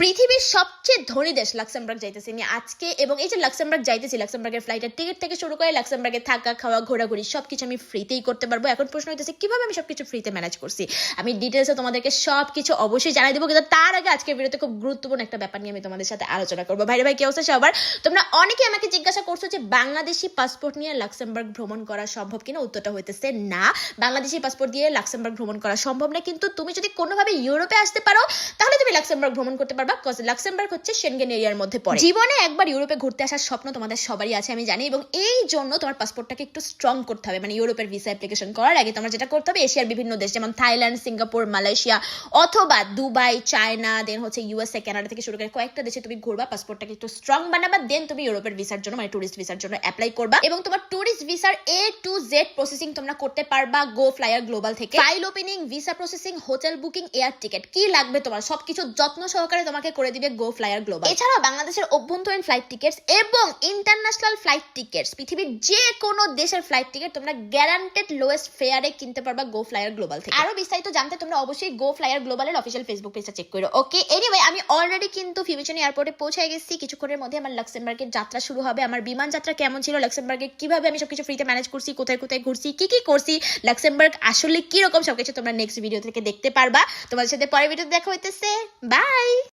পৃথিবীর সবচেয়ে ধনী দেশ লাক্সেমবার্গ যাইতেছি আমি আজকে, এবং এই যে লাক্সেমবার্গ যাইতেছি, লাক্সেমবার্গের ফ্লাইটের টিকিট থেকে শুরু করে লাক্সেমবার্গে থাকা খাওয়া ঘোরাঘুরি সবকিছু আমি ফ্রিতেই করতে পারবো। এখন প্রশ্ন হইতেছে কিভাবে আমি সবকিছু ফ্রিতে ম্যানেজ করছি। আমি ডিটেলসে তোমাদেরকে সবকিছু অবশ্যই জানাই দেবো, কিন্তু তার আগে আজকের ভিডিওতে খুব গুরুত্বপূর্ণ একটা ব্যাপার নিয়ে আমি তোমাদের সাথে আলোচনা করবো। ভাই কি অবস্থা সবার? তোমরা অনেকে আমাকে জিজ্ঞাসা করছো যে বাংলাদেশি পাসপোর্ট নিয়ে লাক্সেমবার্গ ভ্রমণ করা সম্ভব কিনা। উত্তরটা হইতেছে না, বাংলাদেশি পাসপোর্ট দিয়ে লাক্সেমবার্গ ভ্রমণ করা সম্ভব না। কিন্তু তুমি যদি কোনোভাবে ইউরোপে আসতে পারো তাহলে তুমি লাক্সেমবার্গ ভ্রমণ করতে পারবা। লাক্সেমবার্গ হচ্ছে সেনগেন এরিয়ার মধ্যে পড়ে। জীবনে একবার ইউরোপে ঘুরতে আসার স্বপ্ন তোমাদের সবারই আছে আমি জানি, এবং এই জন্য তোমার পাসপোর্টটাকে একটু স্ট্রং করতে হবে। মানে ইউরোপের ভিসা অ্যাপ্লিকেশন করার আগে তোমরা যেটা করতে হবে, এশিয়ার বিভিন্ন দেশ যেমন থাইল্যান্ড, সিঙ্গাপুর, মালয়েশিয়া অথবা দুবাই, চায়না, দেন হচ্ছে ইউএসএ, কানাডা থেকে শুরু করে কয়েকটা দেশে তুমি ঘুরবা, পাসপোর্টটাকে একটু স্ট্রং বানাবা, দেন তুমি ইউরোপের ভিসার জন্য মানে টুরিস্ট ভিসার জন্য অ্যাপ্লাই করবা। এবং তোমার টুরিস্ট ভিসার A to Z প্রসেসিং তোমরা করতে পারবা গো ফ্লায়ার গ্লোবাল থেকে। File opening, visa processing, hotel booking, air ticket, কি লাগবে তোমার সবকিছু যত্ন সহকারে তোমাকে করে দিবে গো ফ্লায়ার গ্লোবাল। এছাড়াও বাংলাদেশের অভ্যন্তরীণ ফ্লাইট টিকেটস এবং ইন্টারন্যাশনাল ফ্লাইট টিকেটস, পৃথিবীর যে কোনো দেশের ফ্লাইট টিকেট তোমরা গ্যারান্টেড লোয়েস্ট ফেয়ারে কিনতে পারবা গো ফ্লায়ার গ্লোবাল থেকে। আরো বিস্তারিত জানতে তোমরা অবশ্যই গো ফ্লায়ার গ্লোবালের অফিসিয়াল ফেসবুক পেজটা চেক করো। ওকে, এনিওয়ে আমি অলরেডি কিন্তু ফিউমিচন এয়ারপোর্টে পৌঁছে গেছি। কিছুক্ষণের মধ্যে আমার লাক্সেমবার্গের যাত্রা শুরু হবে। আমার বিমান যাত্রা কেমন ছিল, লাক্সেমবার্গে কিভাবে আমি সবকিছু ফ্রিতে ম্যানেজ করছি, কোথায় কোথায় ঘুরছি, কি কি করছি, লাক্সেমবার্গ আসলে কি রকম, সবকিছু তোমরা নেক্সট ভিডিও থেকে দেখতে পারবা। তোমাদের সাথে পরের ভিডিওতে দেখা হইতেছে। বাই।